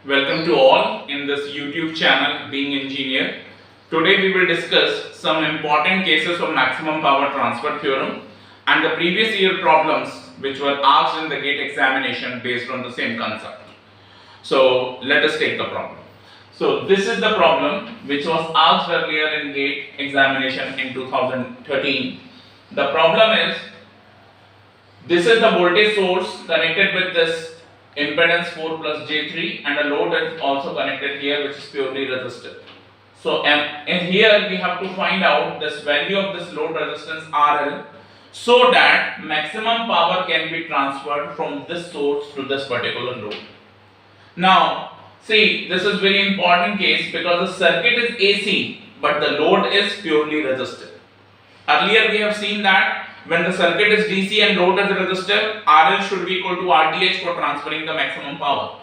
Welcome to all in this YouTube channel Being Engineer. Today we will discuss some important cases of maximum power transfer theorem and the previous year problems which were asked in the GATE examination based on the same concept. So let us take the problem. So this is the problem which was asked earlier in GATE examination in 2013. The problem is this is the voltage source connected with this impedance 4 plus J3 and a load is also connected here which is purely resistive. So in here we have to find out this value of this load resistance RL so that maximum power can be transferred from this source to this particular load. Now see, this is very important case because the circuit is AC but the load is purely resistive. Earlier we have seen that when the circuit is DC and load is resistive, RL should be equal to RTH for transferring the maximum power.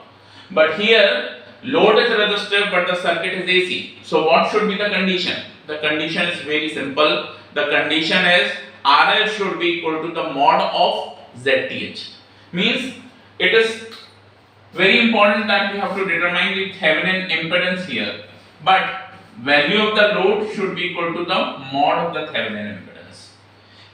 But here, load is resistive but the circuit is AC. So what should be the condition? The condition is very simple. The condition is RL should be equal to the mod of ZTH. Means it is very important that we have to determine the Thevenin impedance here. But value of the load should be equal to the mod of the Thevenin impedance.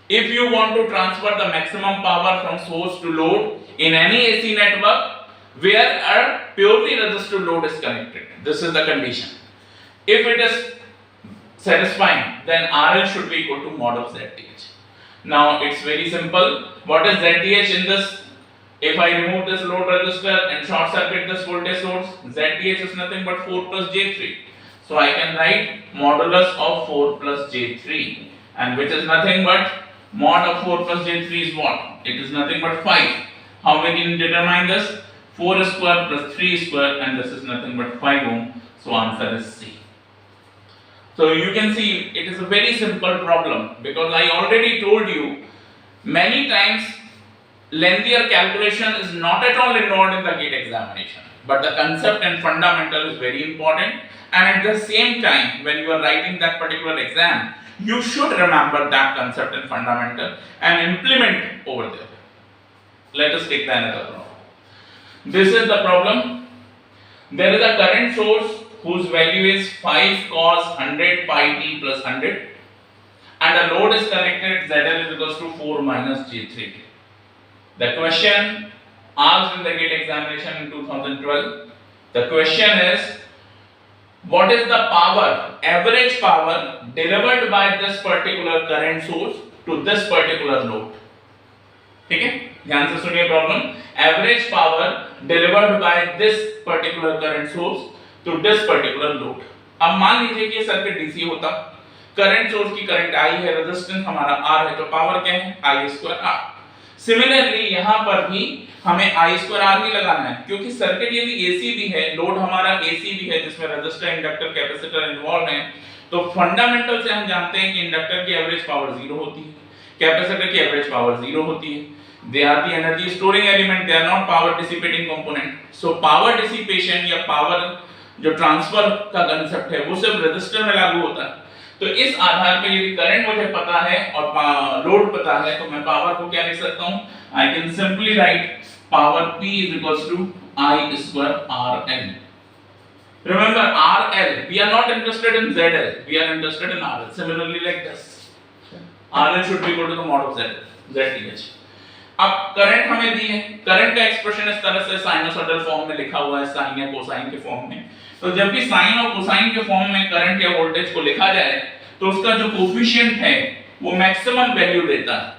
If you want to transfer the maximum power from source to load in any AC network where a purely resistive load is connected, this is the condition. If it is satisfying, then RL should be equal to mod of ZTH. Now it's very simple. What is ZTH in this? If I remove this load resistor and short circuit this voltage source, ZTH is nothing but 4 plus J3. So I can write modulus of 4 plus J3, and which is nothing but mod of 4 plus J3 is what? It is nothing but 5. How we can determine this? 4 square plus 3 square, and this is nothing but 5 ohm. So answer is C. So you can see it is a very simple problem because I already told you many times lengthier calculation is not at all involved in the GATE examination. But the concept and fundamental is very important, and at the same time when you are writing that particular exam, you should remember that concept and fundamental and implement over there. Let us take the another problem. This is the problem. There is a current source whose value is 5 cos 100 pi t plus 100 and a load is connected ZL is equals to 4 minus J3. The question asked in the GATE examination in 2012, the question is, what is the power, average power delivered by this particular current source to this particular load? ठीक है, ध्यान से सुनिए problem. Average power delivered by this particular current source to this particular load. अब मान लीजिए कि ये सर्किट डीसी होता, करंट सोर्स की करंट I है, रेजिस्टेंस हमारा R है, तो पावर क्या है? I square R. सिमिलरली यहाँ पर भी हमें I स्क्वायर R ही लगाना है क्योंकि सर्किट यदि AC भी है, लोड हमारा AC भी है जिसमें रेजिस्टर, इंडक्टर, कैपेसिटर इन्वॉल्व हैं, तो फंडामेंटल से हम जानते हैं कि इंडक्टर की एवरेज पावर 0 होती है, कैपेसिटर की एवरेज पावर 0 होती है. They are the energy storing element, they are not power dissipating component. So power dissipation या पावर जो ट्रांसफर का कांसेप्ट है वो सिर्फ रेजिस्टर में लागू होता है. तो इस आधार पे यदि करंट मुझे पता है और लोड पता है तो मैं पावर को क्या लिख सकता हूं? I can simply write power P is equals to I square RL. Remember RL, we are not interested in ZL, we are interested in RL. Similarly like this, RL should be equal to the mod of ZTH. अब current हमें दी है, current का expression इस तरह से sinusoidal form में लिखा हुआ है, साइन या कोसाइन के फॉर्म में. तो जब भी साइन और कोसाइन के फॉर्म में करंट या वोल्टेज को लिखा जाए तो उसका जो कोफिशिएंट है वो मैक्सिमम वैल्यू देता है.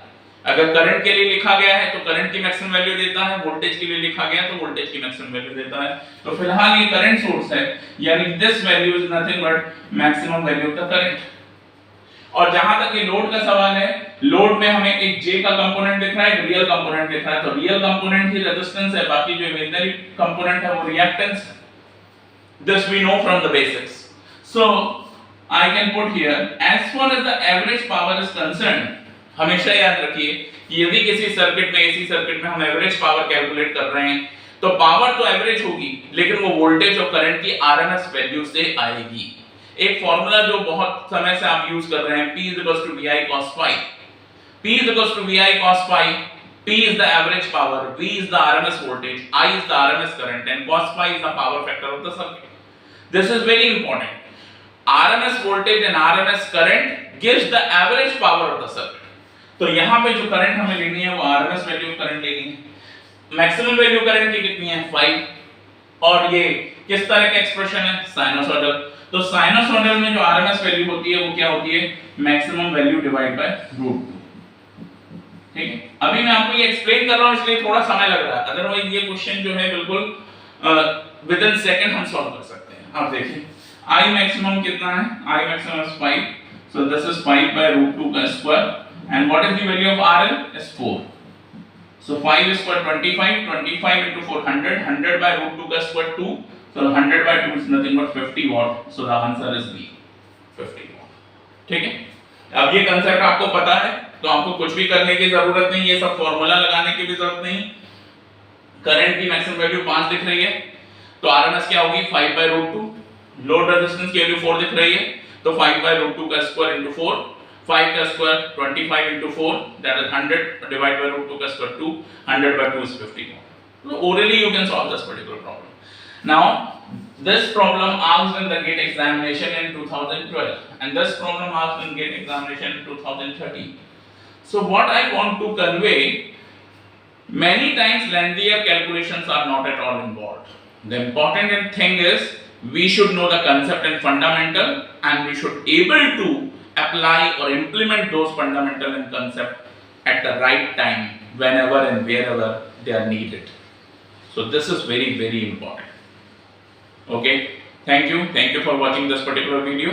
अगर करंट के लिए लिखा गया है तो करंट की मैक्सिमम वैल्यू देता है, वोल्टेज के लिए लिखा गया है तो वोल्टेज की मैक्सिमम वैल्यू देता है. तो फिलहाल ये करंट सोर्स है, यानी this value is nothing but maximum value of the current. और जहां तक ये लोड का सवाल है, लोड में हमें एक J का कंपोनेंट दिख रहा है, एक रियल कंपोनेंट दिख रहा है. तो रियल कंपोनेंट ही रेजिस्टेंस है, बाकी जो इमेजिनरी कंपोनेंट है वो रिएक्टेंस है. This we know from the basics. So I can put here as far as the average power is concerned. हमेशा याद रखिए कि यदि किसी सर्किट में, एसी सर्किट में हम एवरेज पावर कैलकुलेट कर रहे हैं तो पावर तो एवरेज होगी लेकिन वो वोल्टेज और करंट की आरएमएस वैल्यू से आएगी. एक फॉर्मूला जो बहुत समय से आप यूज कर रहे हैं, P is equals to VI cos phi. P is equals to VI cos phi P is the average power, V is the RMS voltage, I is the RMS current, and cos phi is the power factor of the circuit. This is very important. RMS voltage and RMS current gives the average power of the circuit. तो यहाँ पे जो current हमें लेनी है वो RMS value current लेनी है। मैक्सिमम वैल्यू करंट की कितनी है 5, और ये किस तरह का एक्सप्रेशन है साइनोसॉइडल। तो साइनोसॉइडल में जो RMS वैल्यू होती है वो क्या होती है मैक्सिमम वैल्यू डिवाइड बाय √2। ठीक है, अभी मैं आपको ये एक्सप्लेन कर रहा हूं इसलिए थोड़ा समय लग रहा है, अदरवाइज ये क्वेश्चन जो है बिल्कुल विद इन सेकंड हम सॉल्व कर सकते हैं। आप देखिए I maximum कितना है, I maximum is 5, so this is 5 by √2 का square, and what is the value of RL is 4, so 5 is square 25, 25 into 4 100, 100 by √2 का square 2, so 100 by 2 is nothing but 50 watt, so the answer is B 50 watt। ठीक है, अब ये concept आपको पता है तो आपको कुछ भी करने की जरूरत नहीं, ये सब फॉर्मूला लगाने की भी जरूरत नहीं। करंट की मैक्सिमम वैल्यू 5 दिख रही है तो RMS क्या होगी 5 by √2, लोड रेजिस्टेंस की वैल्यू 4 दिख रही है तो 5 by √2 का स्क्वायर into 4, 5 का square 25 into 4 that is 100 divided by √2 का square 2, 100 by 2 is 50। So orally you can solve this particular problem. Now this problem asked in the GATE examination in 2012 and this problem asked in GATE examination in 2013. So what I want to convey, many times lengthier calculations are not at all involved. The important thing is we should know the concept and fundamental and we should able to apply or implement those fundamental and concept at the right time whenever and wherever they are needed. So this is very important. Okay, thank you for watching this particular video.